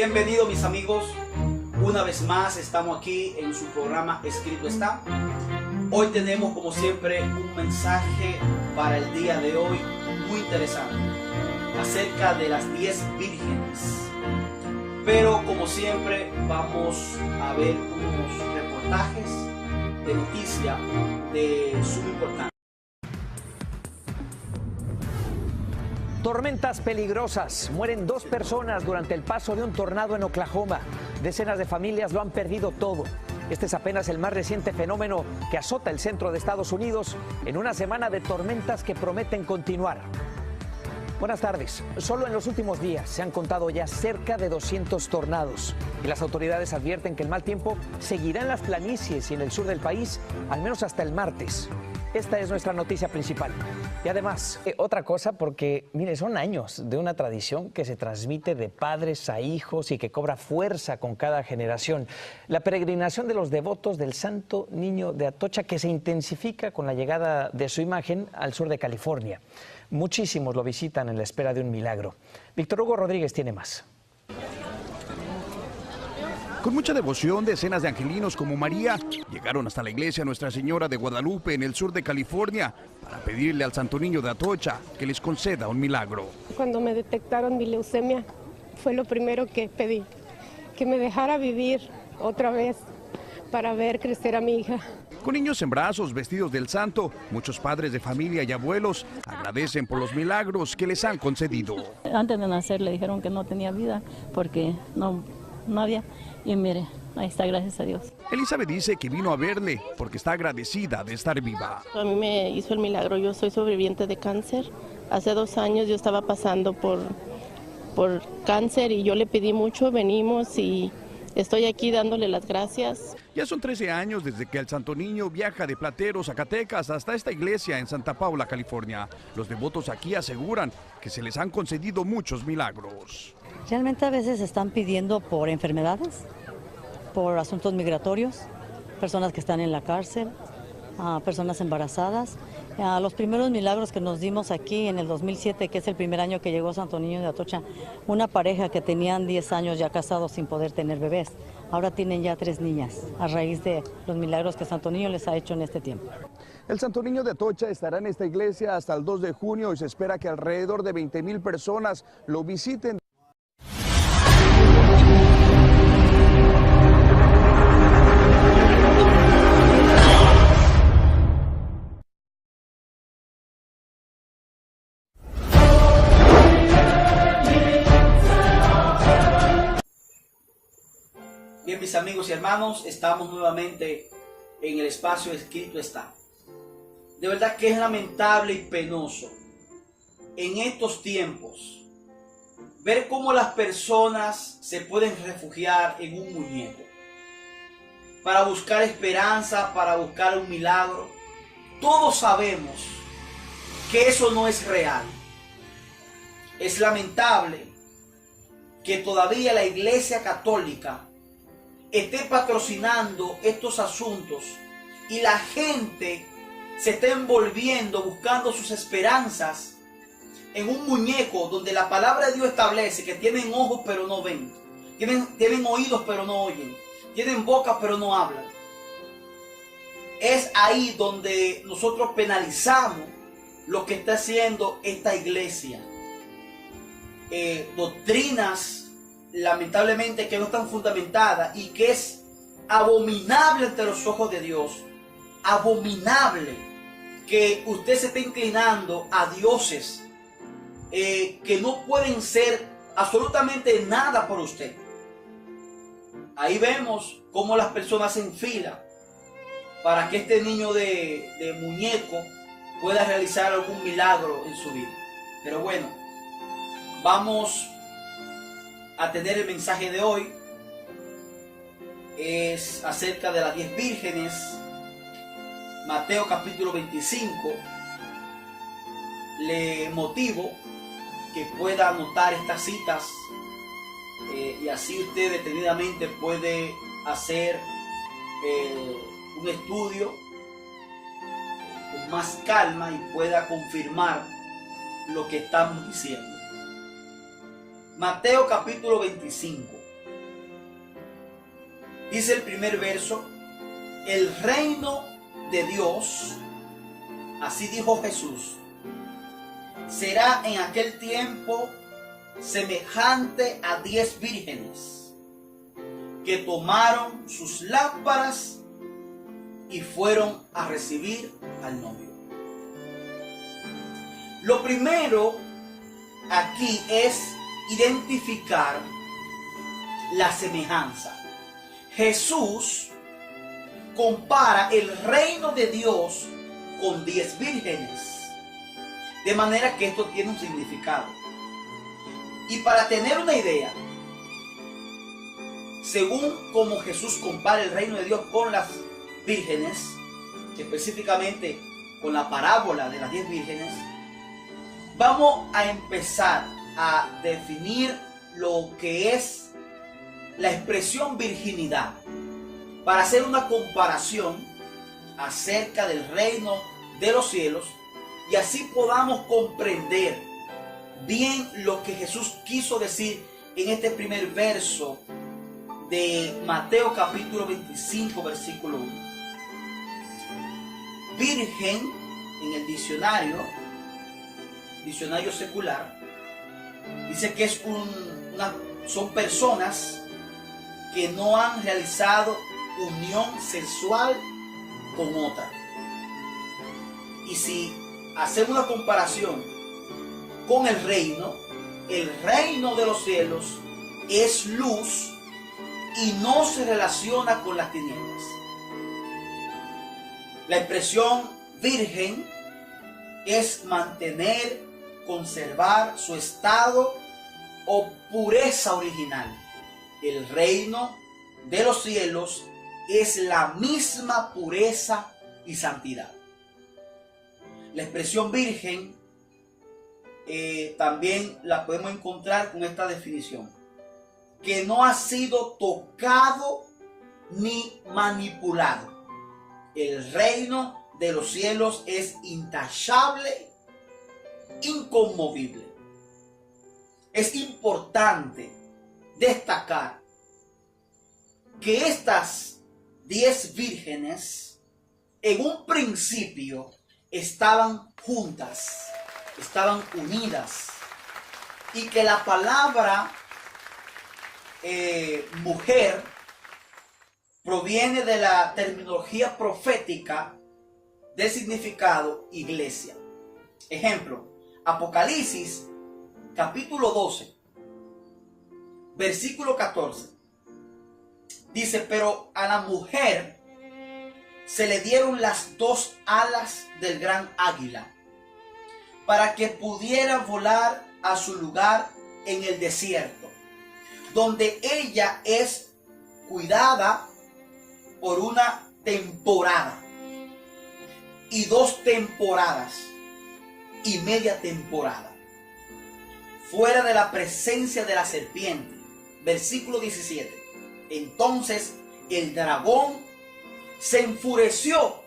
Bienvenidos mis amigos, una vez más estamos aquí en su programa Escrito Está. Hoy tenemos como siempre un mensaje para el día de hoy muy interesante acerca de las 10 vírgenes. Pero como siempre vamos a ver unos reportajes de noticia de suma importancia. Tormentas peligrosas. Mueren 2 personas durante el paso de un tornado en Oklahoma. Decenas de familias lo han perdido todo. Este es apenas el más reciente fenómeno que azota el centro de Estados Unidos en una semana de tormentas que prometen continuar. Buenas tardes. Solo en los últimos días se han contado ya cerca de 200 tornados y las autoridades advierten que el mal tiempo seguirá en las planicies y en el sur del país al menos hasta el martes. Esta es nuestra noticia principal. Y además, otra cosa, porque mire, son años de una tradición que se transmite de padres a hijos y que cobra fuerza con cada generación. La peregrinación de los devotos del Santo Niño de Atocha, que se intensifica con la llegada de su imagen al sur de California. Muchísimos lo visitan en la espera de un milagro. Víctor Hugo Rodríguez tiene más. Con mucha devoción, decenas de angelinos como María llegaron hasta la iglesia Nuestra Señora de Guadalupe en el sur de California para pedirle al Santo Niño de Atocha que les conceda un milagro. Cuando me detectaron mi leucemia, fue lo primero que pedí, que me dejara vivir otra vez para ver crecer a mi hija. Con niños en brazos, vestidos del santo, muchos padres de familia y abuelos agradecen por los milagros que les han concedido. Antes de nacer le dijeron que no tenía vida porque no había. Y mire, ahí está, gracias a Dios. Elizabeth dice que vino a verle porque está agradecida de estar viva. A mí me hizo el milagro, yo soy sobreviviente de cáncer. Hace 2 años yo estaba pasando por cáncer y yo le pedí mucho, venimos y estoy aquí dándole las gracias. Ya son 13 años desde que el Santo Niño viaja de Platero, Zacatecas, hasta esta iglesia en Santa Paula, California. Los devotos aquí aseguran que se les han concedido muchos milagros. Realmente a veces están pidiendo por enfermedades, por asuntos migratorios, personas que están en la cárcel, personas embarazadas. Los primeros milagros que nos dimos aquí en el 2007, que es el primer año que llegó Santo Niño de Atocha, una pareja que tenían 10 años ya casados sin poder tener bebés. Ahora tienen ya 3 niñas, a raíz de los milagros que Santo Niño les ha hecho en este tiempo. El Santo Niño de Atocha estará en esta iglesia hasta el 2 de junio y se espera que alrededor de 20,000 personas lo visiten. Bien, mis amigos y hermanos, estamos nuevamente en el espacio Escrito Está. De verdad que es lamentable y penoso en estos tiempos ver cómo las personas se pueden refugiar en un muñeco para buscar esperanza, para buscar un milagro. Todos sabemos que eso no es real. Es lamentable que todavía la Iglesia Católica esté patrocinando estos asuntos y la gente se está envolviendo buscando sus esperanzas en un muñeco donde la palabra de Dios establece que tienen ojos pero no ven, tienen oídos pero no oyen, tienen boca pero no hablan. Es ahí donde nosotros penalizamos lo que está haciendo esta iglesia. Doctrinas lamentablemente que no están fundamentadas y que es abominable ante los ojos de Dios. Abominable que usted se esté inclinando a dioses que no pueden ser absolutamente nada por usted. Ahí vemos cómo las personas se enfilan para que este niño de muñeco pueda realizar algún milagro en su vida. Pero bueno, vamos a tener el mensaje de hoy. Es acerca de las 10 vírgenes. Mateo capítulo 25. Le motivo que pueda anotar estas citas y así usted detenidamente puede hacer un estudio con más calma y pueda confirmar lo que estamos diciendo. Mateo capítulo 25. Dice el primer verso: el reino de Dios, así dijo Jesús, será en aquel tiempo semejante a 10 vírgenes que tomaron sus lámparas y fueron a recibir al novio. Lo primero aquí es identificar la semejanza. Jesús compara el reino de Dios con 10 vírgenes, de manera que esto tiene un significado. Y para tener una idea, según como Jesús compara el reino de Dios con las vírgenes, específicamente con la parábola de las 10 vírgenes, vamos a empezar a definir lo que es la expresión virginidad, para hacer una comparación acerca del reino de los cielos y así podamos comprender bien lo que Jesús quiso decir en este primer verso de Mateo capítulo 25 versículo 1. Virgen en el diccionario secular dice que es son personas que no han realizado unión sexual con otra. Y si hacemos una comparación con el reino de los cielos es luz y no se relaciona con las tinieblas. La expresión virgen es mantener, conservar su estado o pureza original. El reino de los cielos es la misma pureza y santidad. La expresión virgen también la podemos encontrar con esta definición: que no ha sido tocado ni manipulado. El reino de los cielos es intachable, inconmovible. Es importante destacar que estas 10 vírgenes en un principio estaban juntas, estaban unidas, y que la palabra mujer proviene de la terminología profética del significado iglesia. Ejemplo, Apocalipsis capítulo 12 versículo 14 dice: pero a la mujer se le dieron las 2 alas del gran águila para que pudiera volar a su lugar en el desierto, donde ella es cuidada por una temporada y 2 temporadas y media temporada, fuera de la presencia de la serpiente. Versículo 17. Entonces el dragón se enfureció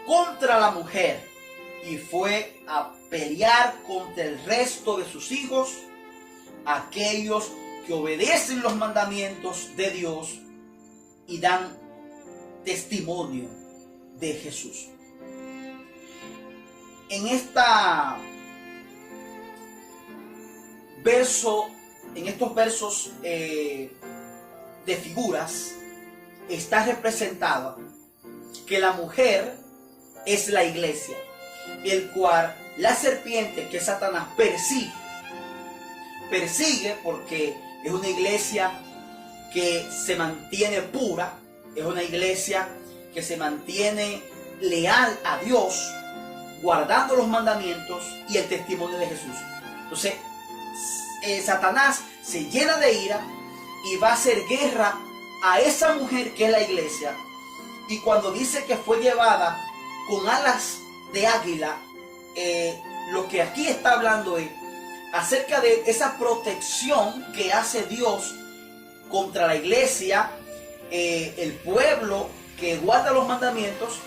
contra la mujer y fue a pelear contra el resto de sus hijos, aquellos que obedecen los mandamientos de Dios y dan testimonio de Jesús. En estos versos de figuras está representado que la mujer es la iglesia, el cual la serpiente, que es Satanás, persigue porque es una iglesia que se mantiene pura, es una iglesia que se mantiene leal a Dios, guardando los mandamientos y el testimonio de Jesús. Entonces Satanás se llena de ira y va a hacer guerra a esa mujer que es la iglesia. Y cuando dice que fue llevada con alas de águila, lo que aquí está hablando es acerca de esa protección que hace Dios contra la iglesia, el pueblo que guarda los mandamientos,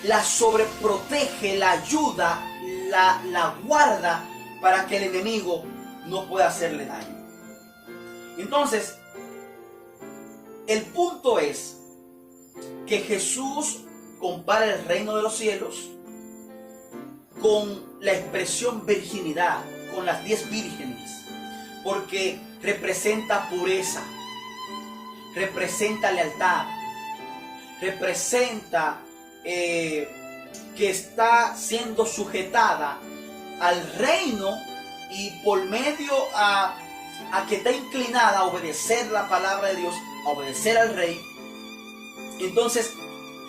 la sobreprotege, la ayuda, la guarda para que el enemigo no pueda hacerle daño. Entonces, El punto es que Jesús compara el reino de los cielos con la expresión virginidad, con las 10 vírgenes, porque representa pureza, representa lealtad, representa que está siendo sujetada al reino y por medio a que está inclinada a obedecer la palabra de Dios, a obedecer al rey. Entonces,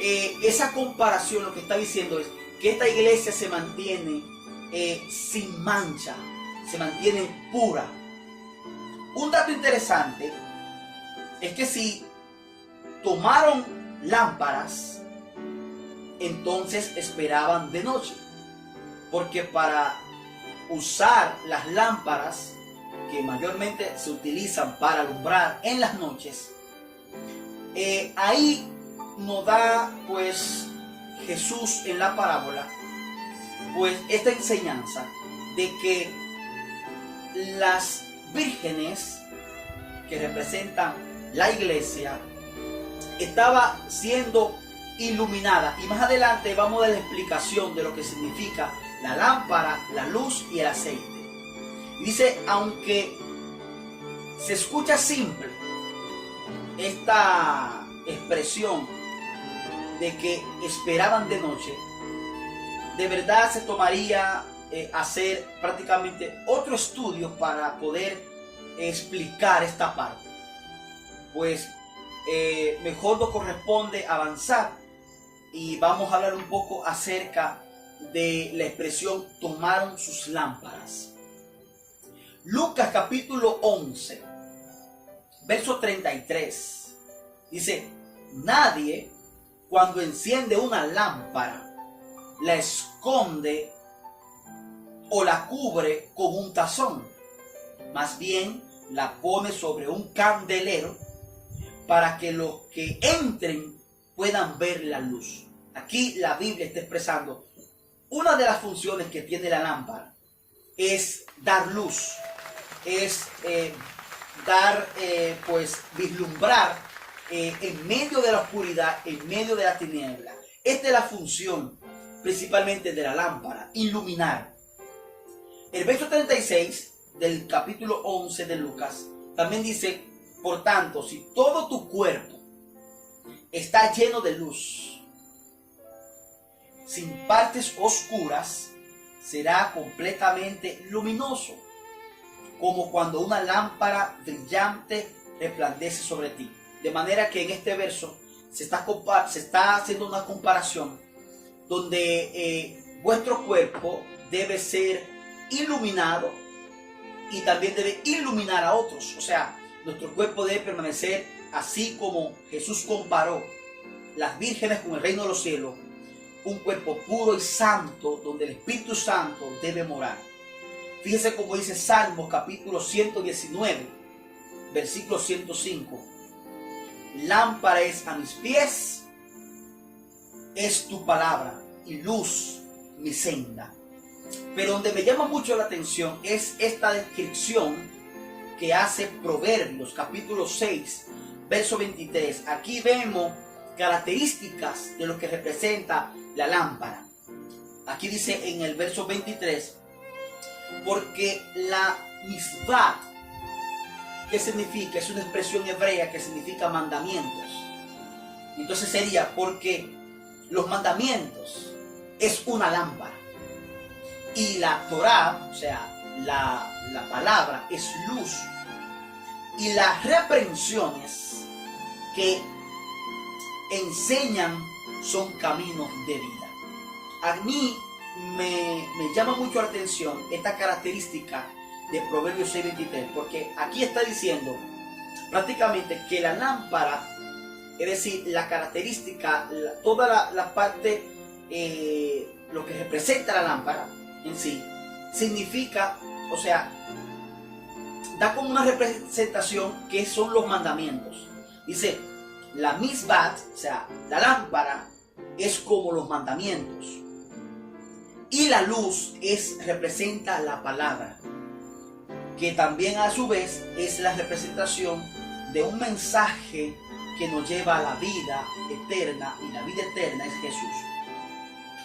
esa comparación lo que está diciendo es que esta iglesia se mantiene sin mancha, se mantiene pura. Un dato interesante es que si tomaron lámparas, entonces esperaban de noche, porque para usar las lámparas que mayormente se utilizan para alumbrar en las noches, ahí nos da pues Jesús en la parábola pues esta enseñanza de que las vírgenes que representan la iglesia estaba siendo iluminada, y más adelante vamos a dar la explicación de lo que significa la lámpara, la luz y el aceite. Dice, aunque se escucha simple esta expresión de que esperaban de noche, de verdad se tomaría hacer prácticamente otro estudio para poder explicar esta parte. Pues mejor nos corresponde avanzar y vamos a hablar un poco acerca de la expresión tomaron sus lámparas. Lucas capítulo 11, verso 33, dice, nadie cuando enciende una lámpara la esconde o la cubre con un tazón, más bien la pone sobre un candelero para que los que entren puedan ver la luz. Aquí la Biblia está expresando una de las funciones que tiene la lámpara es dar luz, es pues vislumbrar en medio de la oscuridad, en medio de la tiniebla. Esta es la función principalmente de la lámpara, iluminar. El verso 36 del capítulo 11 de Lucas también dice, por tanto, si todo tu cuerpo está lleno de luz, sin partes oscuras, será completamente luminoso, como cuando una lámpara brillante resplandece sobre ti. De manera que en este verso se está haciendo una comparación donde vuestro cuerpo debe ser iluminado y también debe iluminar a otros. O sea, nuestro cuerpo debe permanecer así como Jesús comparó las vírgenes con el reino de los cielos, un cuerpo puro y santo donde el Espíritu Santo debe morar. Fíjese cómo dice Salmos capítulo 119, versículo 105. Lámpara es a mis pies, es tu palabra y luz mi senda. Pero donde me llama mucho la atención es esta descripción que hace Proverbios capítulo 6, verso 23. Aquí vemos características de lo que representa la lámpara. Aquí dice en el verso 23, porque la misbah, ¿qué significa? Es una expresión hebrea que significa mandamientos. Entonces sería porque los mandamientos es una lámpara y la Torá, o sea, la palabra es luz, y las reprensiones que enseñan son caminos de vida. A mí me llama mucho la atención esta característica de Proverbios 6:23, porque aquí está diciendo prácticamente que la lámpara, es decir, la característica, toda la parte, lo que representa la lámpara en sí, significa, o sea, da como una representación que son los mandamientos. Dice, la misbah, o sea, la lámpara es como los mandamientos, y la luz representa la palabra, que también a su vez es la representación de un mensaje que nos lleva a la vida eterna, y la vida eterna es Jesús.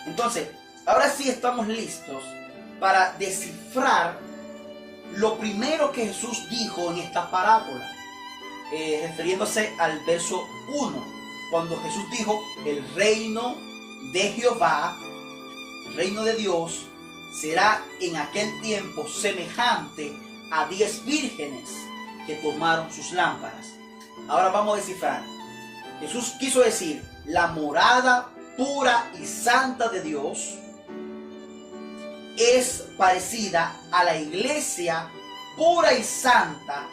Entonces, ahora sí estamos listos para descifrar lo primero que Jesús dijo en esta parábola, refiriéndose al verso 1, cuando Jesús dijo: el reino de Jehová, el reino de Dios, será en aquel tiempo semejante a 10 vírgenes que tomaron sus lámparas. Ahora vamos a descifrar. Jesús quiso decir: la morada pura y santa de Dios es parecida a la iglesia pura y santa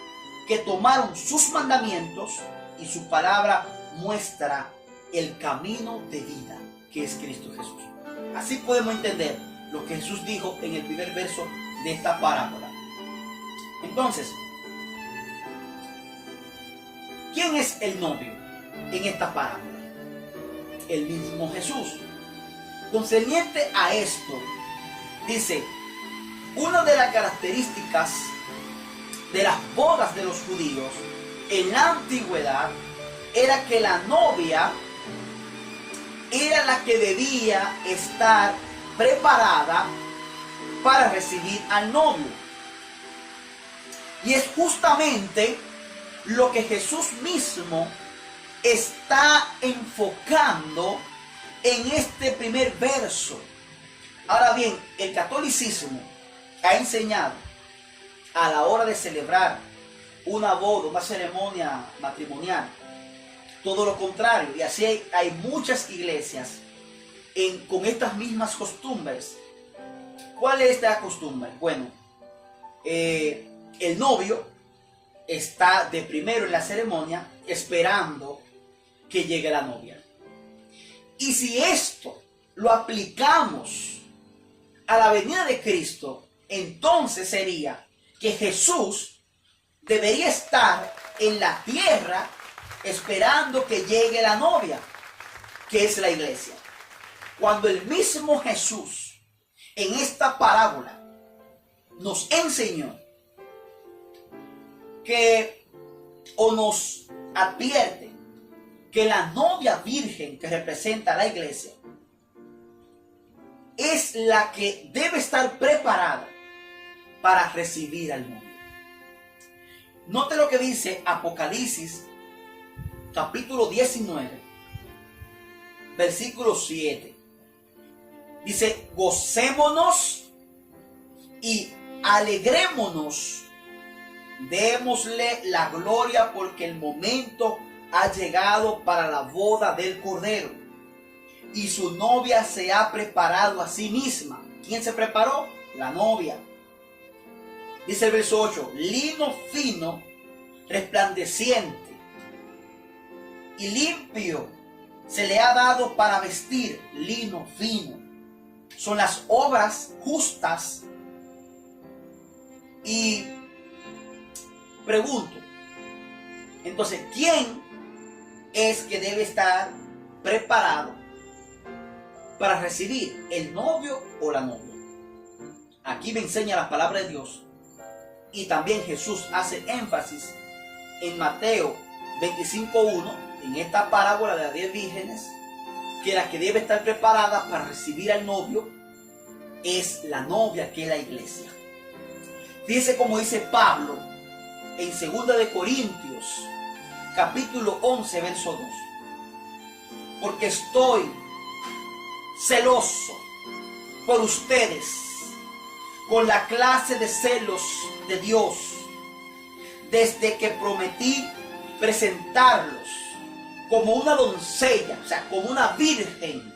que tomaron sus mandamientos, y su palabra muestra el camino de vida, que es Cristo Jesús. Así podemos entender lo que Jesús dijo en el primer verso de esta parábola. Entonces, ¿quién es el novio en esta parábola? El mismo Jesús. Concerniente a esto, dice: una de las características de las bodas de los judíos en la antigüedad era que la novia era la que debía estar preparada para recibir al novio. Y es justamente lo que Jesús mismo está enfocando en este primer verso. Ahora bien, el catolicismo ha enseñado a la hora de celebrar una boda, una ceremonia matrimonial, todo lo contrario. Y así hay muchas iglesias con estas mismas costumbres. ¿Cuál es esta costumbre? Bueno, el novio está de primero en la ceremonia esperando que llegue la novia. Y si esto lo aplicamos a la venida de Cristo, entonces sería que Jesús debería estar en la tierra esperando que llegue la novia, que es la iglesia. Cuando el mismo Jesús en esta parábola nos enseñó que, o nos advierte, que la novia virgen que representa a la iglesia es la que debe estar preparada para recibir al novio. Note lo que dice Apocalipsis capítulo 19, versículo 7. Dice: gocémonos y alegrémonos, démosle la gloria, porque el momento ha llegado para la boda del Cordero, y su novia se ha preparado a sí misma. ¿Quién se preparó? La novia. Dice el verso 8: lino fino, resplandeciente y limpio se le ha dado para vestir. Lino fino son las obras justas. Y pregunto, entonces, ¿quién es que debe estar preparado para recibir, el novio o la novia? Aquí me enseña la palabra de Dios, y también Jesús hace énfasis en Mateo 25:1, en esta parábola de las 10 vírgenes, que la que debe estar preparada para recibir al novio es la novia, que es la iglesia. Fíjese como dice Pablo en 2 de Corintios capítulo 11, verso 2: porque estoy celoso por ustedes con la clase de celos de Dios, desde que prometí presentarlos como una doncella, o sea, como una virgen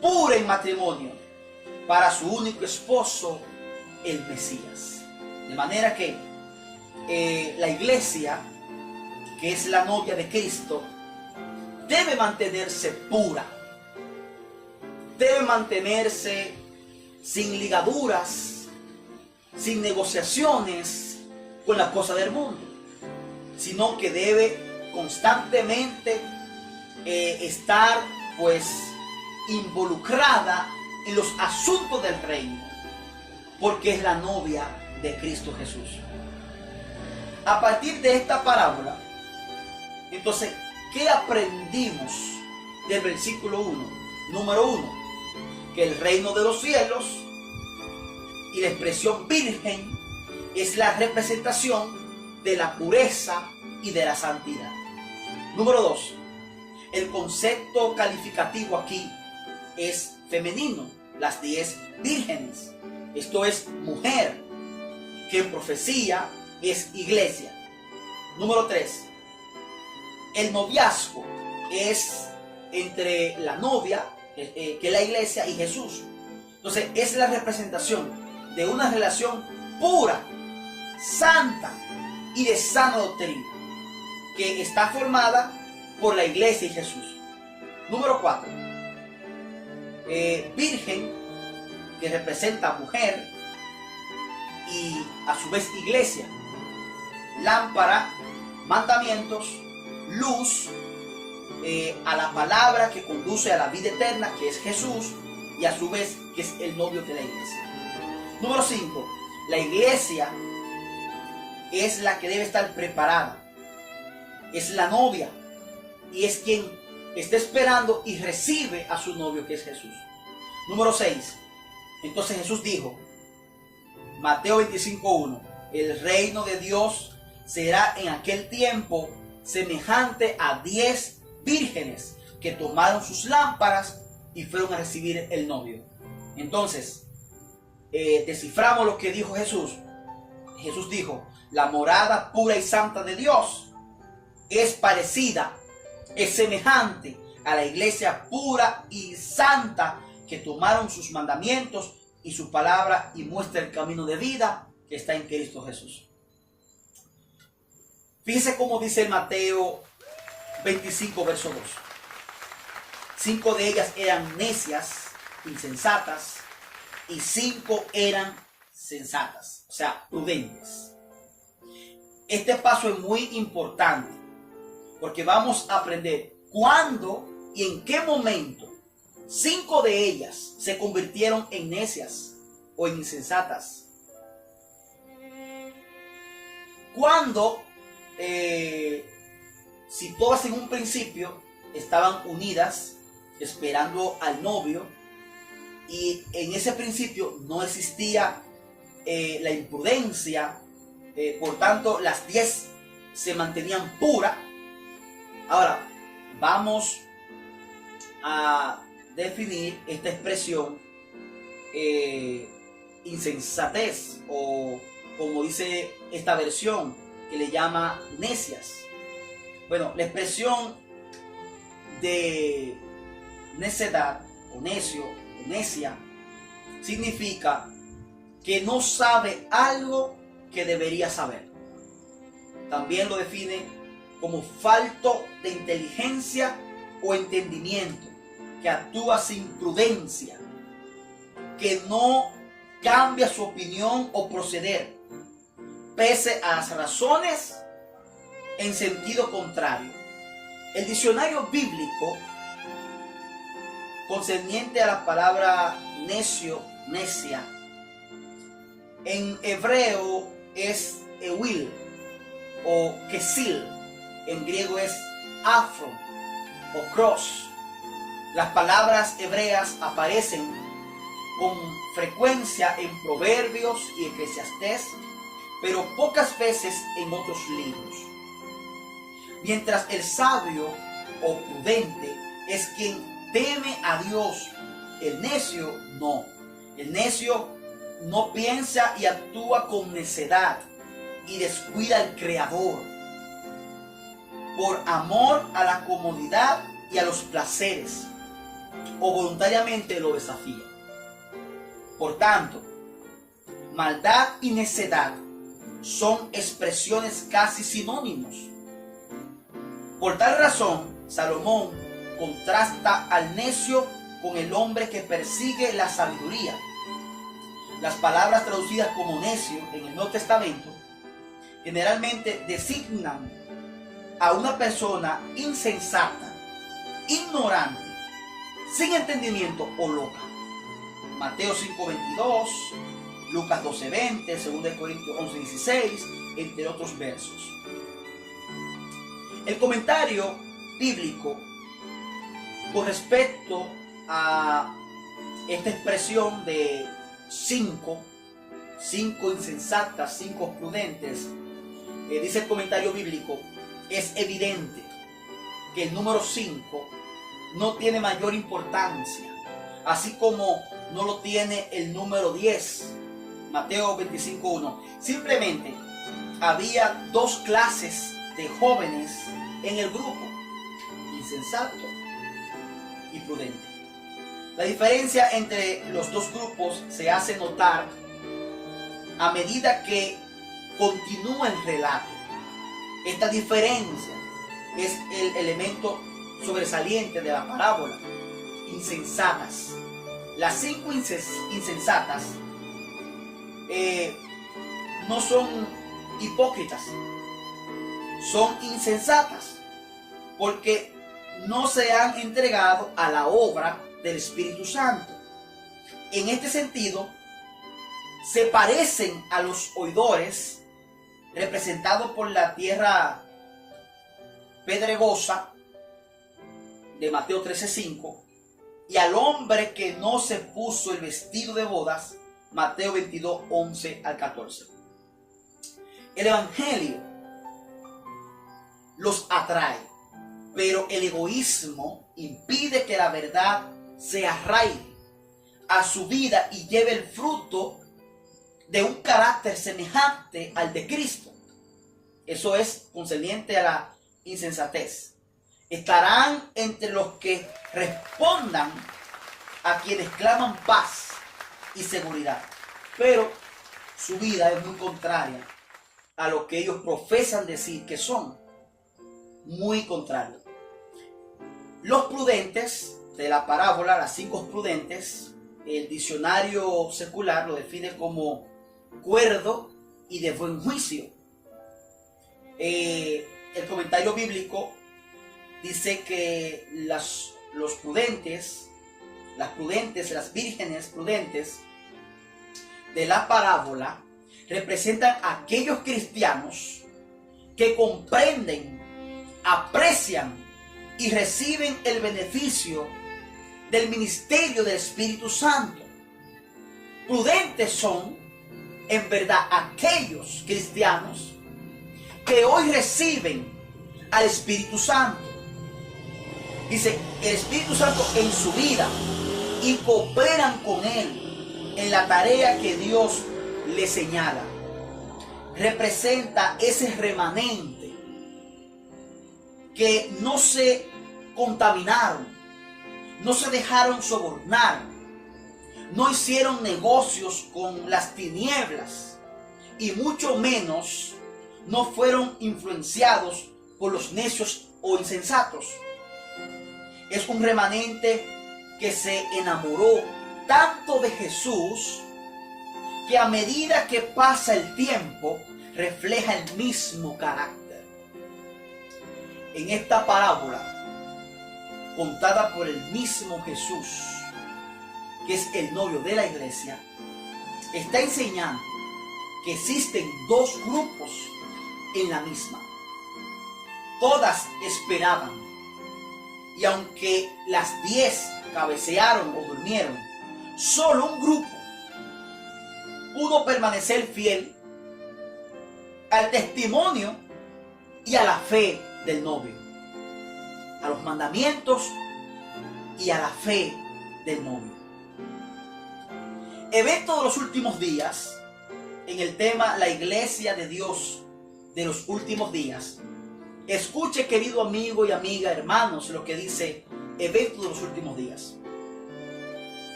pura en matrimonio, para su único esposo, el Mesías. De manera que la iglesia, que es la novia de Cristo, debe mantenerse pura, debe mantenerse sin ligaduras, sin negociaciones con las cosas del mundo, sino que debe constantemente estar pues involucrada en los asuntos del reino, porque es la novia de Cristo Jesús. A partir de esta parábola, entonces ¿qué aprendimos del versículo 1? Número 1, que el reino de los cielos y la expresión virgen es la representación de la pureza y de la santidad. Número 2, el concepto calificativo aquí es femenino, las 10 vírgenes. Esto es mujer, que en profecía es iglesia. Número 3, el noviazgo es entre la novia, que es la iglesia, y Jesús. Entonces es la representación de una relación pura, santa y de sana doctrina, que está formada por la iglesia y Jesús. Número 4, virgen, que representa mujer y a su vez iglesia, lámpara, mandamientos, luz, a la palabra que conduce a la vida eterna, que es Jesús, y a su vez que es el novio de la iglesia. Número 5, la iglesia es la que debe estar preparada, es la novia y es quien está esperando y recibe a su novio, que es Jesús. Número 6, entonces Jesús dijo, Mateo 25:1, el reino de Dios será en aquel tiempo semejante a 10 vírgenes que tomaron sus lámparas y fueron a recibir el novio. Entonces, desciframos lo que dijo Jesús. Jesús dijo, la morada pura y santa de Dios es parecida, es semejante a la iglesia pura y santa que tomaron sus mandamientos y su palabra y muestra el camino de vida que está en Cristo Jesús. Fíjese cómo dice Mateo 25, verso 2. 5 de ellas eran necias, insensatas, y 5 eran sensatas, o sea, prudentes. Este paso es muy importante porque vamos a aprender cuándo y en qué momento 5 de ellas se convirtieron en necias o en insensatas. Cuando, si todas en un principio estaban unidas esperando al novio, y en ese principio no existía la imprudencia, por tanto las 10 se mantenían puras. Ahora vamos a definir esta expresión insensatez, o como dice esta versión que le llama necias. Bueno, la expresión de necedad o necio o necia significa que no sabe algo que debería saber. También lo define como falto de inteligencia o entendimiento, que actúa sin prudencia, que no cambia su opinión o proceder, pese a las razones en sentido contrario. El diccionario bíblico concerniente a la palabra necio, necia, en hebreo es ewil o kesil, en griego es afro o cross. Las palabras hebreas aparecen con frecuencia en Proverbios y Eclesiastés, pero pocas veces en otros libros. Mientras el sabio o prudente es quien teme a Dios, el necio no. El necio no piensa y actúa con necedad y descuida al Creador por amor a la comodidad y a los placeres, o voluntariamente lo desafía. Por tanto, maldad y necedad son expresiones casi sinónimos. Por tal razón, Salomón contrasta al necio con el hombre que persigue la sabiduría. Las palabras traducidas como necio en el Nuevo Testamento generalmente designan a una persona insensata, ignorante, sin entendimiento o loca. Mateo 5:22, Lucas 12:20, 2 Corintios 11:16, entre otros versos. El comentario bíblico con respecto a esta expresión de cinco insensatas, 5 prudentes. Dice el comentario bíblico: es evidente que el número 5 no tiene mayor importancia, así como no lo tiene el número 10, Mateo 25:1. Simplemente había 2 clases de jóvenes en el grupo: insensato y prudente. La diferencia entre los 2 grupos se hace notar a medida que continúa el relato. Esta diferencia es el elemento sobresaliente de la parábola. Insensatas. Las 5 insensatas no son hipócritas, son insensatas porque no se han entregado a la obra del Espíritu Santo. En este sentido, se parecen a los oidores representados por la tierra pedregosa de Mateo 13:5 y al hombre que no se puso el vestido de bodas, Mateo 22:11 al 14. El evangelio los atrae, pero el egoísmo impide que la verdad se arraigue a su vida y lleve el fruto de un carácter semejante al de Cristo. Eso es concerniente a la insensatez. Estarán entre los que respondan a quienes claman paz y seguridad, pero su vida es muy contraria a lo que ellos profesan decir que son. Muy contrario. Los prudentes de la parábola, las 5 prudentes, el diccionario secular lo define como cuerdo y de buen juicio. El comentario bíblico dice que las vírgenes prudentes de la parábola representan a aquellos cristianos que comprenden, aprecian y reciben el beneficio del ministerio del Espíritu Santo. Prudentes son, en verdad, aquellos cristianos que hoy reciben al Espíritu Santo. Dice, el Espíritu Santo en su vida y cooperan con Él en la tarea que Dios le señala. Representa ese remanente que no se contaminaron, no se dejaron sobornar, no hicieron negocios con las tinieblas y mucho menos no fueron influenciados por los necios o insensatos. Es un remanente que se enamoró tanto de Jesús que a medida que pasa el tiempo refleja el mismo carácter. En esta parábola, contada por el mismo Jesús, que es el novio de la iglesia, está enseñando que existen 2 grupos en la misma. Todas esperaban, y aunque las 10 cabecearon o durmieron, solo un grupo pudo permanecer fiel al testimonio y a la fe del novio, a los mandamientos y a la fe del novio. Evento de los últimos días, en el tema La Iglesia de Dios de los últimos días. Escuche, querido amigo y amiga, hermanos, lo que dice evento de los últimos días.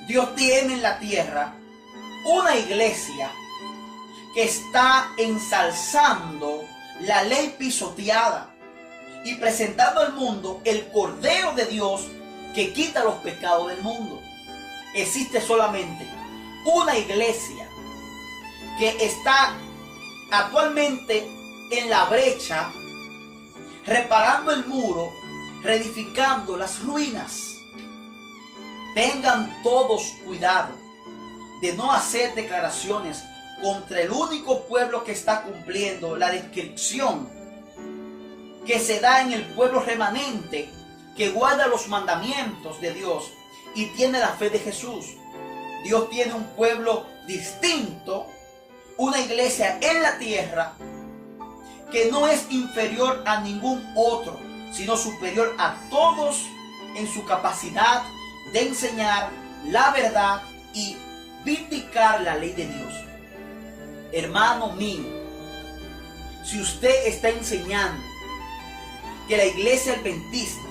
Dios tiene en la tierra una iglesia que está ensalzando la ley pisoteada y presentando al mundo el Cordero de Dios que quita los pecados del mundo. Existe solamente una iglesia que está actualmente en la brecha, reparando el muro, reedificando las ruinas. Tengan todos cuidado de no hacer declaraciones contra el único pueblo que está cumpliendo la descripción que se da en el pueblo remanente que guarda los mandamientos de Dios y tiene la fe de Jesús. Dios tiene un pueblo distinto, una iglesia en la tierra que no es inferior a ningún otro, sino superior a todos en su capacidad de enseñar la verdad y vindicar la ley de Dios. Hermano mío, si usted está enseñando que la iglesia adventista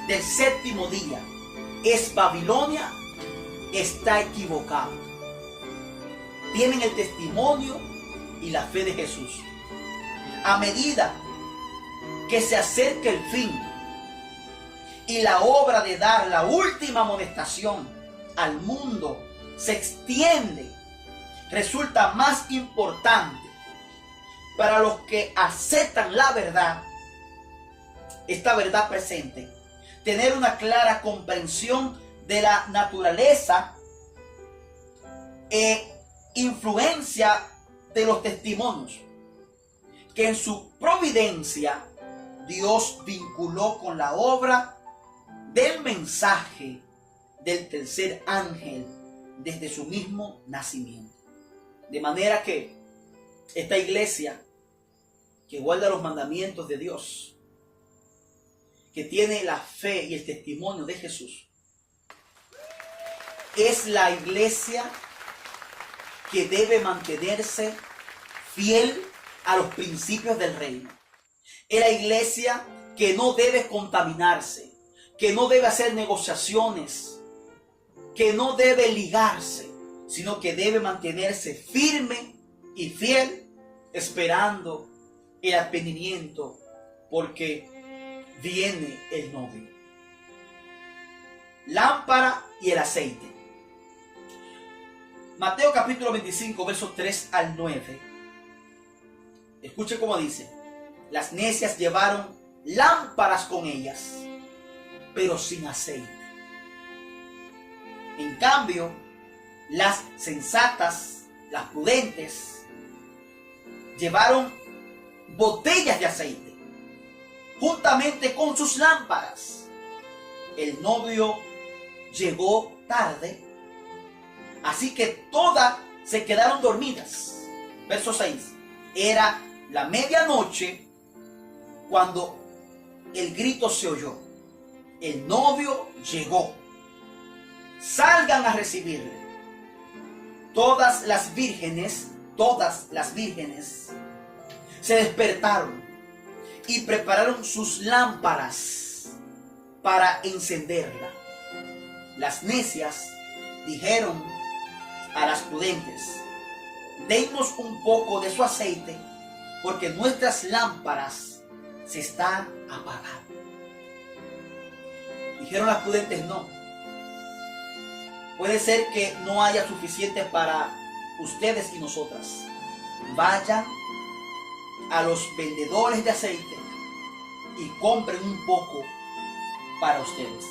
del séptimo día es Babilonia, está equivocado. Tienen el testimonio y la fe de Jesús. A medida que se acerca el fin y la obra de dar la última amonestación al mundo se extiende, resulta más importante para los que aceptan la verdad, esta verdad presente, tener una clara comprensión de la naturaleza e influencia de los testimonios que en su providencia Dios vinculó con la obra del mensaje del tercer ángel desde su mismo nacimiento. De manera que esta iglesia que guarda los mandamientos de Dios, que tiene la fe y el testimonio de Jesús, es la iglesia que debe mantenerse fiel a los principios del reino. Es la iglesia que no debe contaminarse, que no debe hacer negociaciones, que no debe ligarse, sino que debe mantenerse firme y fiel, esperando el advenimiento, porque viene el novio. Lámpara y el aceite. Mateo capítulo 25, versos 3 al 9. Escuche cómo dice: las necias llevaron lámparas con ellas, pero sin aceite. En cambio, las sensatas, las prudentes, llevaron botellas de aceite, juntamente con sus lámparas. El novio llegó tarde, así que todas se quedaron dormidas. Verso 6. Era la medianoche cuando el grito se oyó: el novio llegó, salgan a recibirle. Todas las vírgenes se despertaron y prepararon sus lámparas para encenderla. Las necias dijeron a las prudentes: denos un poco de su aceite, porque nuestras lámparas se están apagando. Dijeron las prudentes: no. Puede ser que no haya suficiente para ustedes y nosotras. Vayan a los vendedores de aceite y compren un poco para ustedes.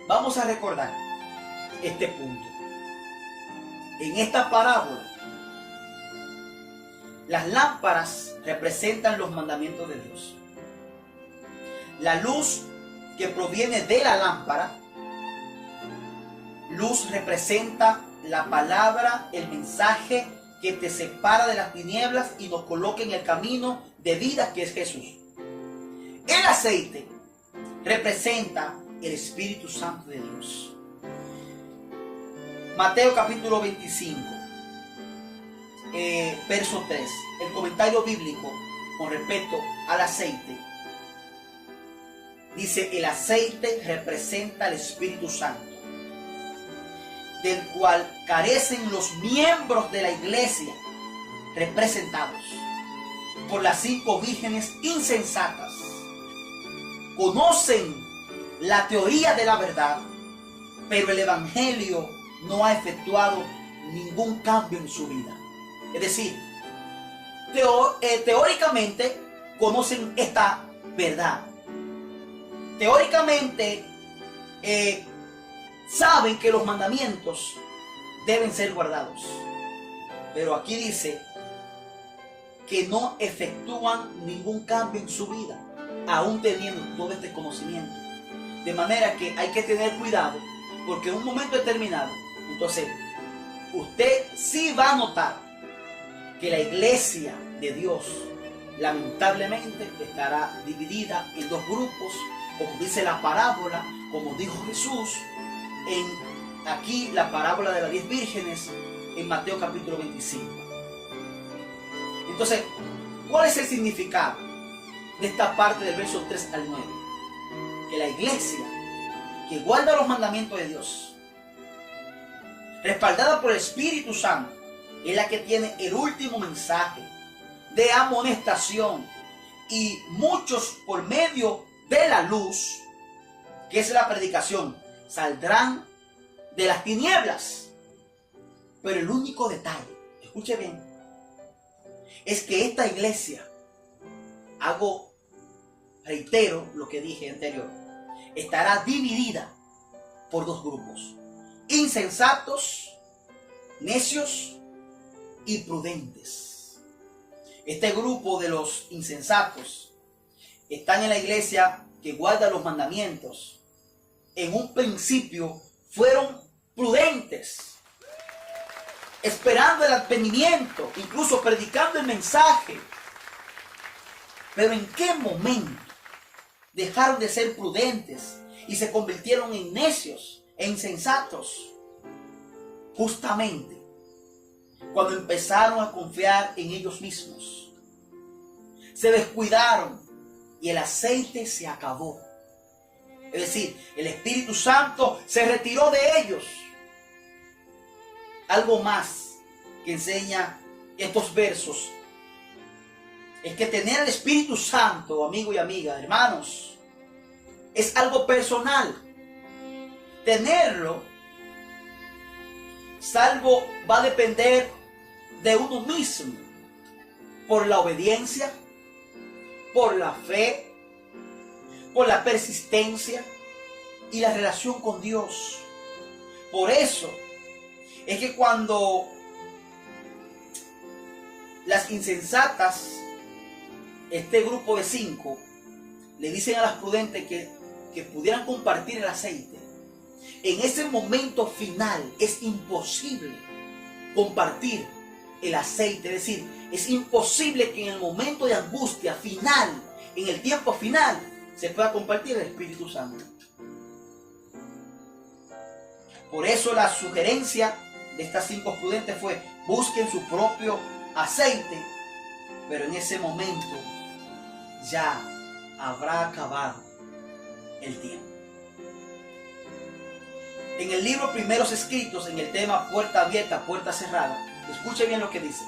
Vamos a recordar este punto. En esta parábola, las lámparas representan los mandamientos de Dios. La luz que proviene de la lámpara, luz representa la palabra, el mensaje que te separa de las tinieblas y nos coloca en el camino de vida que es Jesús. El aceite representa el Espíritu Santo de Dios. Mateo capítulo 25, verso 3. El comentario bíblico con respecto al aceite dice: el aceite representa al Espíritu Santo, del cual carecen los miembros de la iglesia, representados por las 5 vírgenes insensatas. Conocen la teoría de la verdad, pero el evangelio no ha efectuado ningún cambio en su vida. Es decir, teóricamente conocen esta verdad. Teóricamente saben que los mandamientos deben ser guardados. Pero aquí dice que no efectúan ningún cambio en su vida, aún teniendo todo este conocimiento. De manera que hay que tener cuidado, porque en un momento determinado, entonces, usted sí va a notar que la iglesia de Dios, lamentablemente, estará dividida en dos grupos, como dice la parábola, como dijo Jesús, en aquí la parábola de las 10 vírgenes, en Mateo capítulo 25. Entonces, ¿cuál es el significado de esta parte del verso 3 al 9? Que la iglesia que guarda los mandamientos de Dios, respaldada por el Espíritu Santo, es la que tiene el último mensaje de amonestación, y muchos por medio de la luz, que es la predicación, saldrán de las tinieblas. Pero el único detalle, escuche bien, es que esta iglesia, reitero lo que dije anterior, estará dividida por dos grupos: insensatos, necios y prudentes. Este grupo de los insensatos están en la iglesia que guarda los mandamientos. En un principio fueron prudentes, esperando el advenimiento, incluso predicando el mensaje. Pero ¿en qué momento dejaron de ser prudentes y se convirtieron en necios e insensatos? Justamente cuando empezaron a confiar en ellos mismos. Se descuidaron y el aceite se acabó. Es decir, el Espíritu Santo se retiró de ellos. Algo más que enseña estos versos es que tener el Espíritu Santo, amigo y amiga, hermanos, es algo personal. Tenerlo, salvo, va a depender de uno mismo, por la obediencia, por la fe, por la persistencia y la relación con Dios. Por eso es que cuando las insensatas, este grupo de 5, le dicen a las prudentes que pudieran compartir el aceite, en ese momento final es imposible compartir el aceite. Es decir, es imposible que en el momento de angustia final, en el tiempo final, se pueda compartir el Espíritu Santo. Por eso la sugerencia de estas 5 prudentes fue: busquen su propio aceite. Pero en ese momento ya habrá acabado el tiempo. En el libro Primeros Escritos, en el tema puerta abierta, puerta cerrada, escuche bien lo que dice.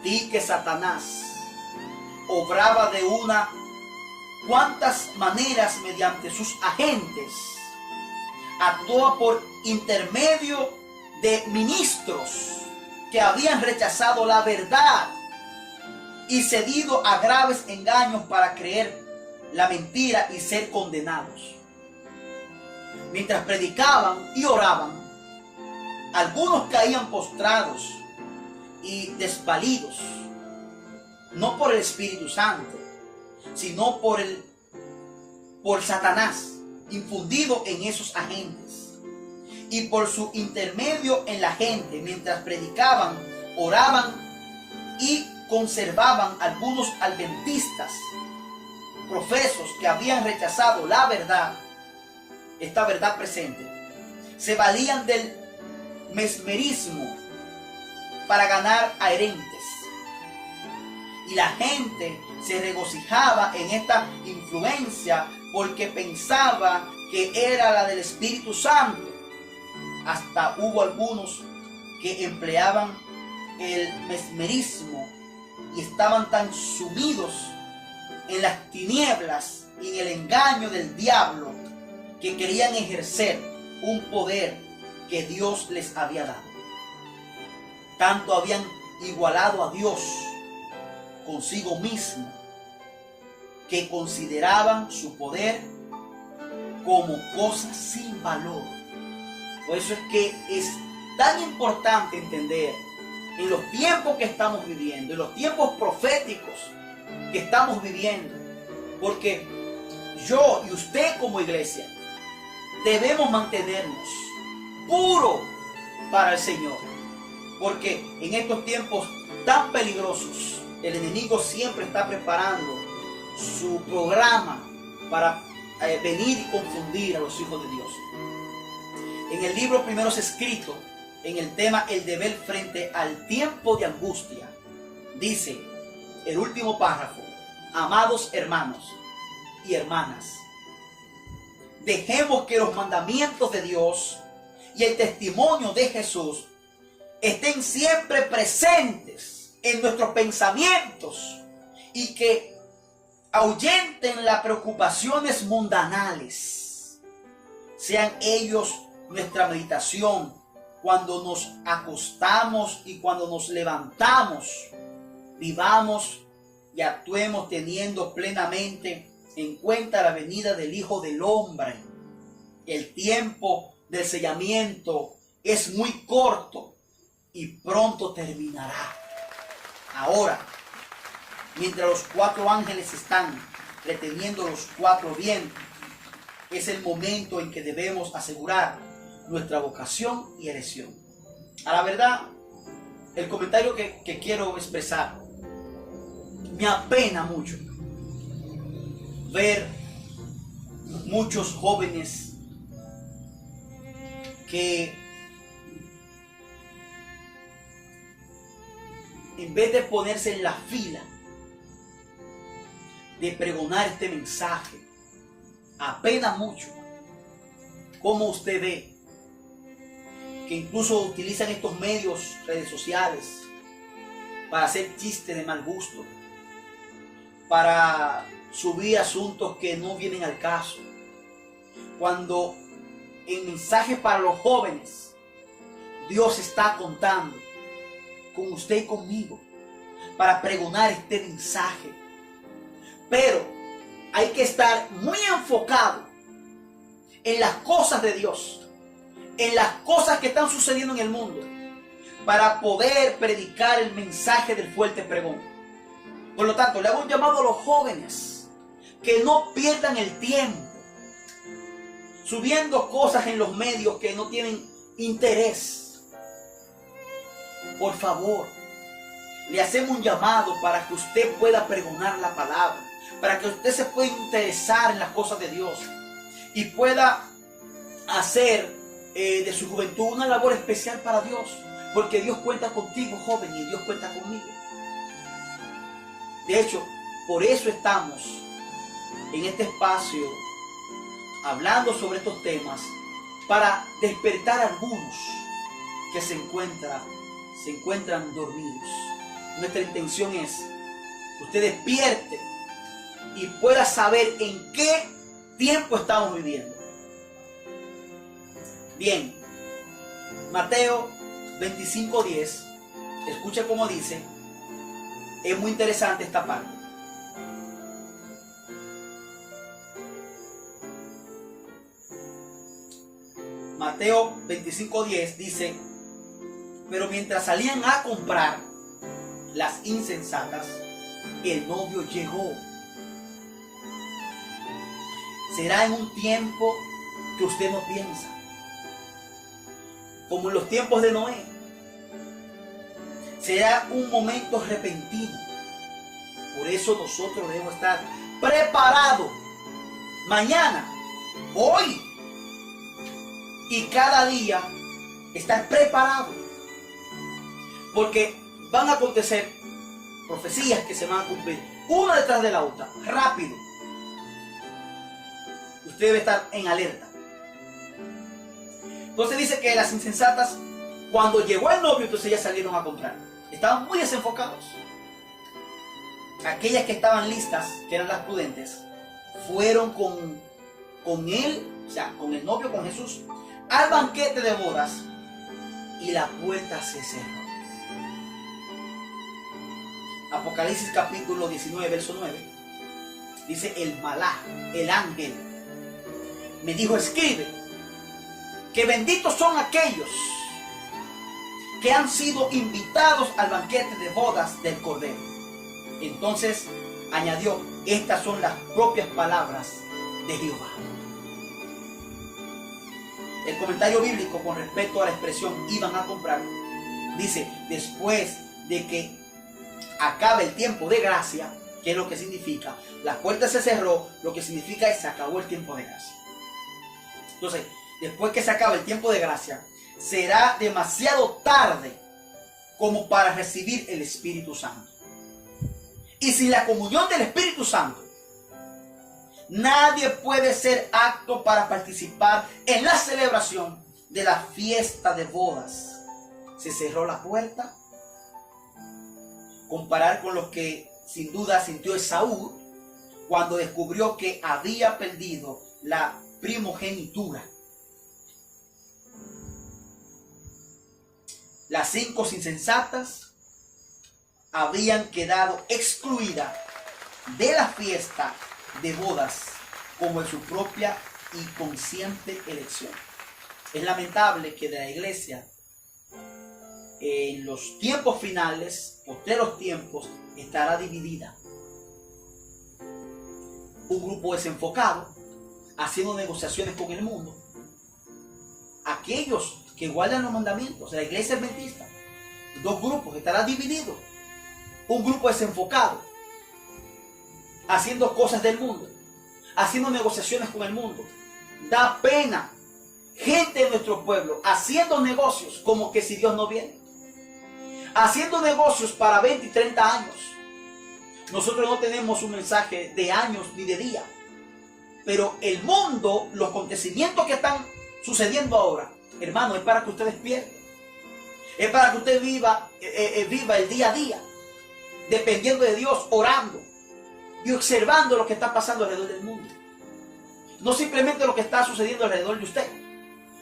Vi que Satanás obraba de una cuantas maneras mediante sus agentes. Actuó por intermedio de ministros que habían rechazado la verdad y cedido a graves engaños para creer la mentira y ser condenados. Mientras predicaban y oraban, algunos caían postrados y desvalidos, no por el Espíritu Santo, sino por Satanás infundido en esos agentes, y por su intermedio en la gente. Mientras predicaban, oraban y conservaban algunos adventistas profesos que habían rechazado la verdad, esta verdad presente, se valían del mesmerismo para ganar adherentes, y la gente se regocijaba en esta influencia porque pensaba que era la del Espíritu Santo. Hasta hubo algunos que empleaban el mesmerismo y estaban tan sumidos en las tinieblas y en el engaño del diablo que querían ejercer un poder que Dios les había dado. Tanto habían igualado a Dios consigo mismo que consideraban su poder como cosa sin valor. Por eso es que es tan importante entender en los tiempos que estamos viviendo, en los tiempos proféticos que estamos viviendo. Porque yo y usted como iglesia debemos mantenernos puros para el Señor. Porque en estos tiempos tan peligrosos, el enemigo siempre está preparando su programa para venir y confundir a los hijos de Dios. En el libro Primeros Escritos, en el tema el deber frente al tiempo de angustia, dice el último párrafo: amados hermanos y hermanas, dejemos que los mandamientos de Dios y el testimonio de Jesús estén siempre presentes en nuestros pensamientos y que ahuyenten las preocupaciones mundanales. Sean ellos nuestra meditación cuando nos acostamos y cuando nos levantamos. Vivamos y actuemos teniendo plenamente en cuenta la venida del Hijo del Hombre. El tiempo del sellamiento es muy corto y pronto terminará. Ahora, mientras los 4 ángeles están reteniendo los 4 vientos, es el momento en que debemos asegurar nuestra vocación y elección. A la verdad, el comentario que quiero expresar: me apena mucho ver muchos jóvenes que en vez de ponerse en la fila de pregonar este mensaje, apena mucho como usted ve que incluso utilizan estos medios, redes sociales, para hacer chistes de mal gusto, para subir asuntos que no vienen al caso, cuando en mensajes para los jóvenes Dios está contando con usted y conmigo para pregonar este mensaje. Pero hay que estar muy enfocado en las cosas de Dios, en las cosas que están sucediendo en el mundo, para poder predicar el mensaje del fuerte pregón. Por lo tanto, le hago un llamado a los jóvenes que no pierdan el tiempo subiendo cosas en los medios que no tienen interés. Por favor, le hacemos un llamado para que usted pueda pregonar la palabra, para que usted se pueda interesar en las cosas de Dios y pueda hacer de su juventud una labor especial para Dios, porque Dios cuenta contigo, joven, y Dios cuenta conmigo. De hecho, por eso estamos en este espacio hablando sobre estos temas, para despertar a algunos que se encuentran dormidos. Nuestra intención es que usted despierte y pueda saber en qué tiempo estamos viviendo. Bien, Mateo 25:10, escucha cómo dice, es muy interesante esta parte. Mateo 25:10 dice: pero mientras salían a comprar las insensatas, el novio llegó. Será en un tiempo que usted no piensa, como en los tiempos de Noé. Será un momento repentino. Por eso nosotros debemos estar preparados mañana, hoy y cada día, estar preparados, porque van a acontecer profecías que se van a cumplir una detrás de la otra, rápido. Usted debe estar en alerta. Entonces dice que las insensatas, cuando llegó el novio, entonces ellas salieron a comprar. Estaban muy desenfocados. Aquellas que estaban listas, que eran las prudentes, fueron con él, o sea, con el novio, con Jesús, al banquete de bodas, y la puerta se cerró. Apocalipsis capítulo 19, verso 9, dice: el malaj, el ángel, me dijo: escribe que benditos son aquellos que han sido invitados al banquete de bodas del Cordero. Entonces añadió, estas son las propias palabras de Jehová. El comentario bíblico con respecto a la expresión iban a comprar, dice, después de que acabe el tiempo de gracia, ¿qué es lo que significa? La puerta se cerró, lo que significa es que se acabó el tiempo de gracia. Entonces, después que se acabe el tiempo de gracia, será demasiado tarde como para recibir el Espíritu Santo. Y sin la comunión del Espíritu Santo, nadie puede ser apto para participar en la celebración de la fiesta de bodas. Se cerró la puerta. Comparar con lo que sin duda sintió Esaú cuando descubrió que había perdido la primogenitura. Las 5 insensatas habían quedado excluidas de la fiesta de bodas como en su propia y consciente elección. Es lamentable que de la iglesia en los tiempos finales, postreros tiempos, estará dividida. Un grupo desenfocado, haciendo negociaciones con el mundo. Aquellos que guardan los mandamientos, la iglesia adventista. 2 grupos, estará dividido. Un grupo desenfocado, haciendo cosas del mundo, haciendo negociaciones con el mundo. Da pena. Gente de nuestro pueblo haciendo negocios como que si Dios no viene. Haciendo negocios para 20 y 30 años. Nosotros no tenemos un mensaje de años ni de días. Pero el mundo, los acontecimientos que están sucediendo ahora, hermano, es para que usted despierte. Es para que usted viva el día a día. Dependiendo de Dios, orando. Y observando lo que está pasando alrededor del mundo. No simplemente lo que está sucediendo alrededor de usted.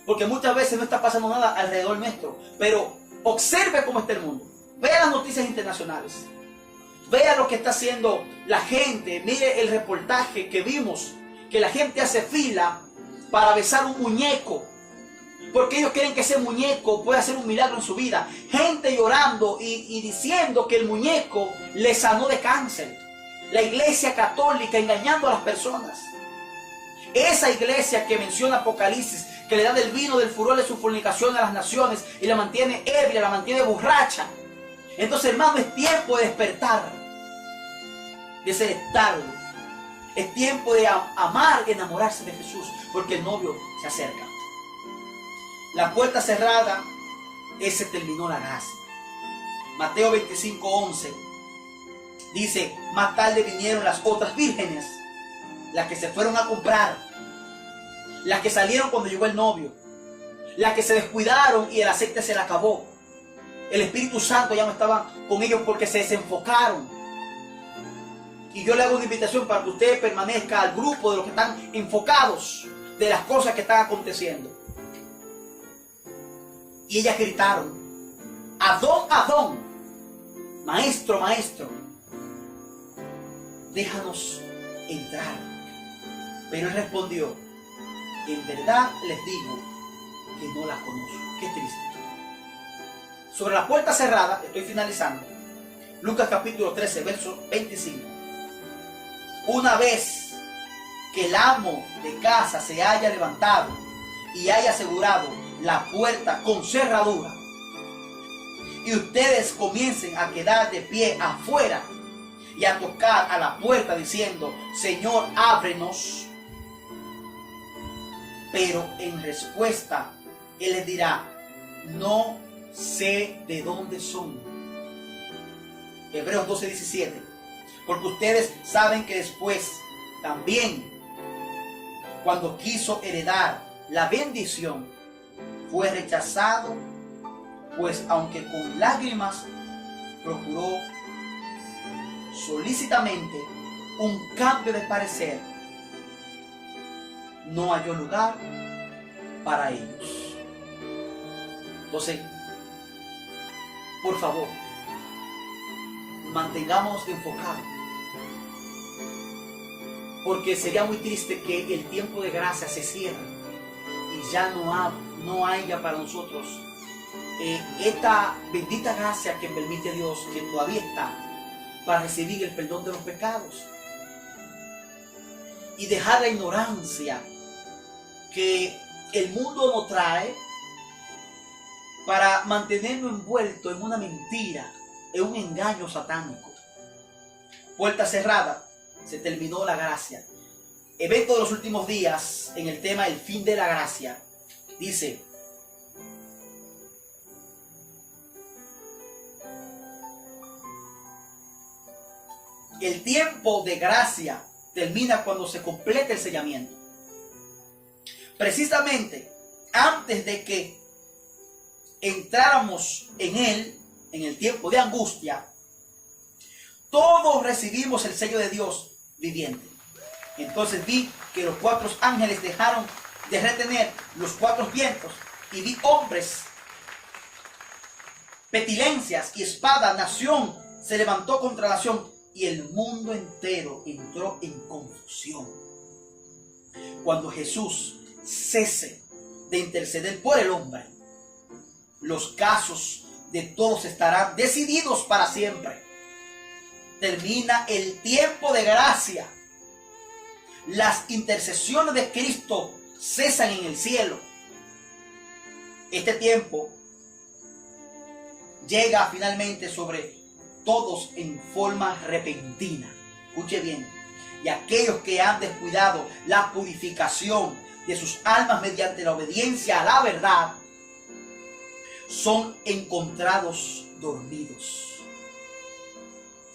Porque muchas veces no está pasando nada alrededor nuestro. Pero observe cómo está el mundo. Vea las noticias internacionales. Vea lo que está haciendo la gente. Mire el reportaje que vimos. Que la gente hace fila para besar un muñeco. Porque ellos creen que ese muñeco puede hacer un milagro en su vida. Gente llorando y diciendo que el muñeco le sanó de cáncer. La iglesia católica engañando a las personas. Esa iglesia que menciona Apocalipsis, que le da del vino del furor de su fornicación a las naciones y la mantiene ebria, la mantiene borracha. Entonces, hermano, es tiempo de despertar, de ser estable. Es tiempo de amar, enamorarse de Jesús, porque el novio se acerca. La puerta cerrada, ese terminó la gracia. Mateo 25:11 dice, más tarde vinieron las otras vírgenes, las que se fueron a comprar, las que salieron cuando llegó el novio, las que se descuidaron y el aceite se le acabó. El Espíritu Santo ya no estaba con ellos porque se desenfocaron. Y yo le hago una invitación para que usted permanezca al grupo de los que están enfocados de las cosas que están aconteciendo. Y ellas gritaron, Adón, Adón, maestro, maestro, déjanos entrar. Pero él respondió, en verdad les digo que no la conozco. Qué triste. Sobre la puerta cerrada, estoy finalizando, Lucas capítulo 13, verso 25. Una vez que el amo de casa se haya levantado y haya asegurado la puerta con cerradura, y ustedes comiencen a quedar de pie afuera y a tocar a la puerta diciendo, Señor, ábrenos. Pero en respuesta, Él les dirá, no sé de dónde son. Hebreos 12:17. Porque ustedes saben que después también, cuando quiso heredar la bendición, fue rechazado, pues aunque con lágrimas procuró solícitamente un cambio de parecer, no halló lugar para ellos. Entonces, por favor, mantengamos enfocados, porque sería muy triste que el tiempo de gracia se cierre y ya no haya para nosotros esta bendita gracia que permite Dios, que todavía está, para recibir el perdón de los pecados y dejar la ignorancia que el mundo nos trae para mantenernos envueltos en una mentira, en un engaño satánico. Puerta cerrada, se terminó la gracia. Evento de los últimos días en el tema El fin de la gracia. Dice: el tiempo de gracia termina cuando se complete el sellamiento. Precisamente antes de que entráramos en él, en el tiempo de angustia, todos recibimos el sello de Dios viviente. Entonces vi que los 4 ángeles dejaron de retener los 4 vientos, y vi hombres, pestilencias y espada. Nación se levantó contra nación, y el mundo entero entró en confusión. Cuando Jesús cese de interceder por el hombre, los casos de todos estarán decididos para siempre. Termina el tiempo de gracia. Las intercesiones de Cristo cesan en el cielo. Este tiempo llega finalmente sobre todos en forma repentina. Escuche bien. Y aquellos que han descuidado la purificación de sus almas mediante la obediencia a la verdad son encontrados dormidos.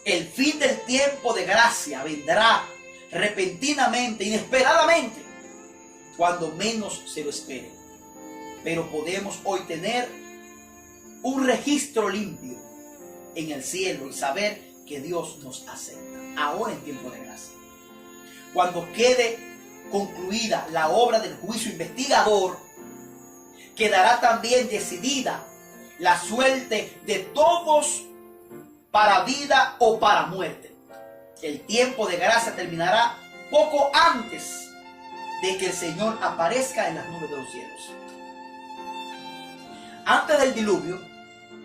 El fin del tiempo de gracia vendrá repentinamente, inesperadamente, cuando menos se lo espere. Pero podemos hoy tener un registro limpio en el cielo y saber que Dios nos acepta ahora en tiempo de gracia. Cuando quede concluida la obra del juicio investigador, quedará también decidida la suerte de todos para vida o para muerte. El tiempo de gracia terminará poco antes de que el Señor aparezca en las nubes de los cielos. Antes del diluvio,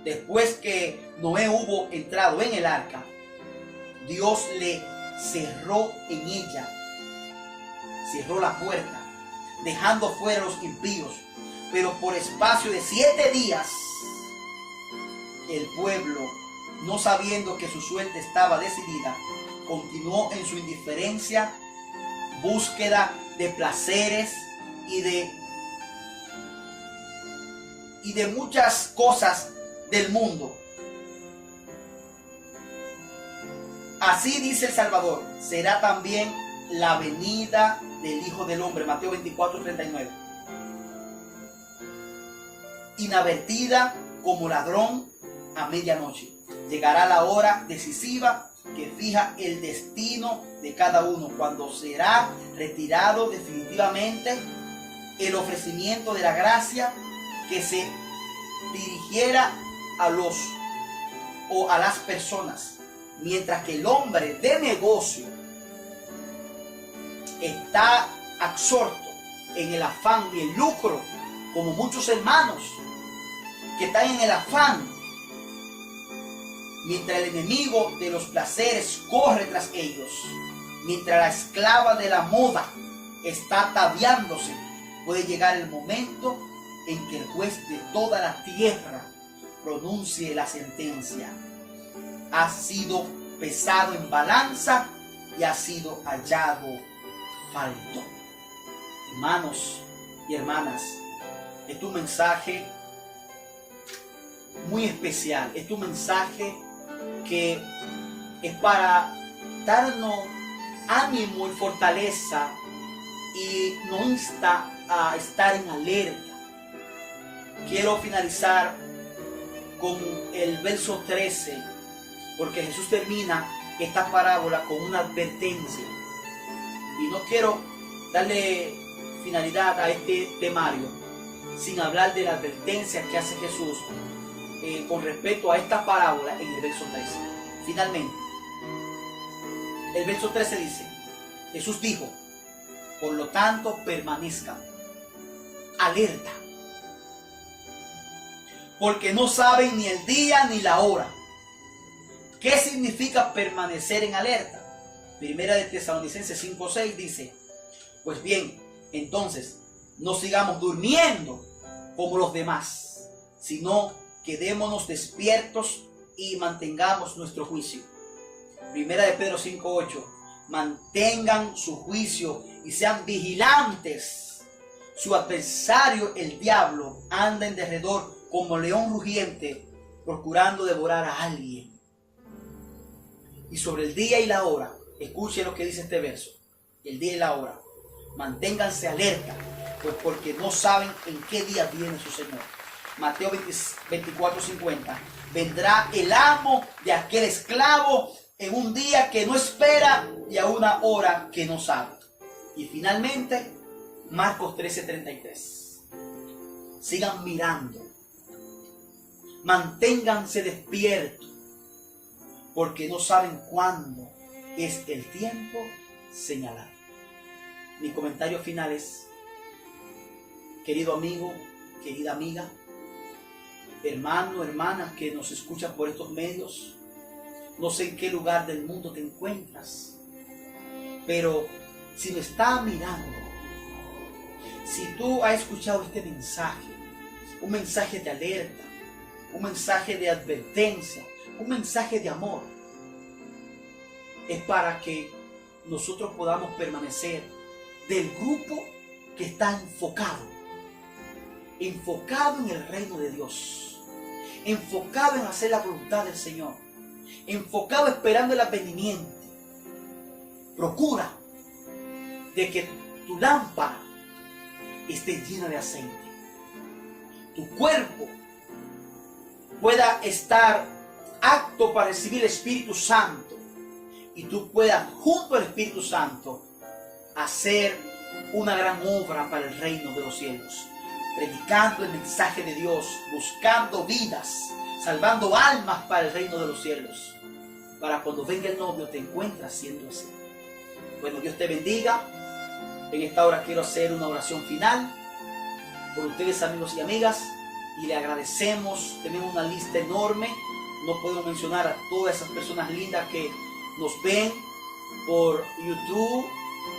después que Noé hubo entrado en el arca, Dios le cerró en ella, cerró la puerta, dejando fuera a los impíos. Pero por espacio de 7 días, el pueblo, no sabiendo que su suerte estaba decidida, continuó en su indiferencia, búsqueda de placeres y de muchas cosas del mundo. Así dice el Salvador, será también la venida del Hijo del Hombre. Mateo 24:39. Inadvertida como ladrón a medianoche. Llegará la hora decisiva que fija el destino de cada uno, cuando será retirado definitivamente el ofrecimiento de la gracia que se dirigiera a los o a las personas, mientras que el hombre de negocio está absorto en el afán y el lucro, como muchos hermanos que están en el afán, mientras el enemigo de los placeres corre tras ellos, mientras la esclava de la moda está ataviándose, puede llegar el momento en que el juez de toda la tierra pronuncie la sentencia. Ha sido pesado en balanza y ha sido hallado falto. Hermanos y hermanas, es un mensaje muy especial, es un mensaje que es para darnos ánimo y fortaleza y nos insta a estar en alerta. Quiero finalizar con el verso 13, porque Jesús termina esta parábola con una advertencia. Y no quiero darle finalidad a este temario sin hablar de la advertencia que hace Jesús con respecto a esta parábola en el verso 13. Finalmente, el verso 13 dice: Jesús dijo, por lo tanto permanezcan alerta, porque no saben ni el día ni la hora. ¿Qué significa permanecer en alerta? Primera de Tesalonicenses 5:6 dice: pues bien, entonces, no sigamos durmiendo como los demás, sino quedémonos despiertos y mantengamos nuestro juicio. Primera de Pedro 5:8: mantengan su juicio y sean vigilantes. Su adversario, el diablo, anda en derredor como león rugiente, procurando devorar a alguien. Y sobre el día y la hora, escuchen lo que dice este verso: el día y la hora, manténganse alerta, pues porque no saben en qué día viene su Señor. Mateo 24:50: vendrá el amo de aquel esclavo en un día que no espera y a una hora que no sabe. Y finalmente, Marcos 13:33: sigan mirando, manténganse despiertos, porque no saben cuándo es el tiempo señalado. Mi comentario final es: querido amigo, querida amiga, hermano, hermana que nos escuchan por estos medios, no sé en qué lugar del mundo te encuentras, pero si me estás mirando, si tú has escuchado este mensaje, un mensaje de alerta, un mensaje de advertencia, un mensaje de amor, es para que nosotros podamos permanecer del grupo que está enfocado en el reino de Dios, enfocado en hacer la voluntad del Señor, enfocado esperando el advenimiento. Procura de que tu lámpara esté llena de aceite, tu cuerpo pueda estar apto para recibir el Espíritu Santo, y tú puedas junto al Espíritu Santo hacer una gran obra para el reino de los cielos, predicando el mensaje de Dios, buscando vidas, salvando almas para el reino de los cielos, para cuando venga el novio te encuentras siendo así. Bueno, Dios te bendiga. En esta hora quiero hacer una oración final por ustedes, amigos y amigas, y le agradecemos. Tenemos una lista enorme, no puedo mencionar a todas esas personas lindas que nos ven por YouTube,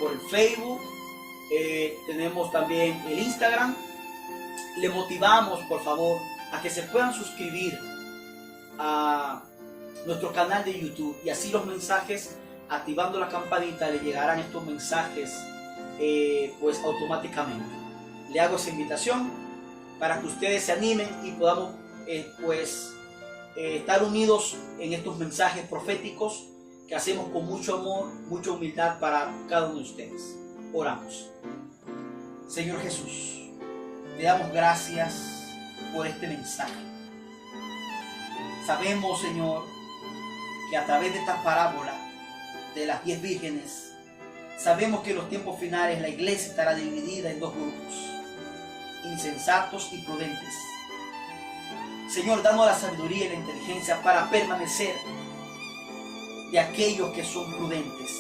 por el Facebook, tenemos también el Instagram. Le motivamos, por favor, a que se puedan suscribir a nuestro canal de YouTube, y así los mensajes, activando la campanita, le llegarán estos mensajes pues automáticamente. Le hago esa invitación para que ustedes se animen y podamos estar unidos en estos mensajes proféticos que hacemos con mucho amor, mucha humildad para cada uno de ustedes. Oramos. Señor Jesús, te damos gracias por este mensaje. Sabemos, Señor, que a través de esta parábola de las 10 vírgenes, sabemos que en los tiempos finales la iglesia estará dividida en dos grupos: insensatos y prudentes. Señor, danos la sabiduría y la inteligencia para permanecer de aquellos que son prudentes,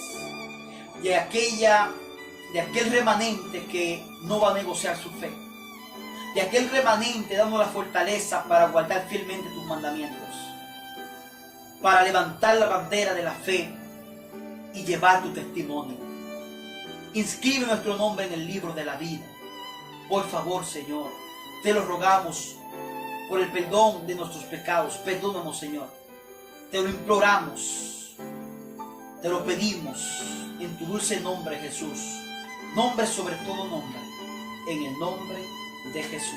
de aquel remanente que no va a negociar su fe, de aquel remanente, dando la fortaleza para guardar fielmente tus mandamientos, para levantar la bandera de la fe y llevar tu testimonio. Inscribe nuestro nombre en el libro de la vida. Por favor, Señor, te lo rogamos por el perdón de nuestros pecados. Perdónanos, Señor. Te lo imploramos, te lo pedimos en tu dulce nombre, Jesús. Nombre sobre todo nombre, en el nombre de Jesús.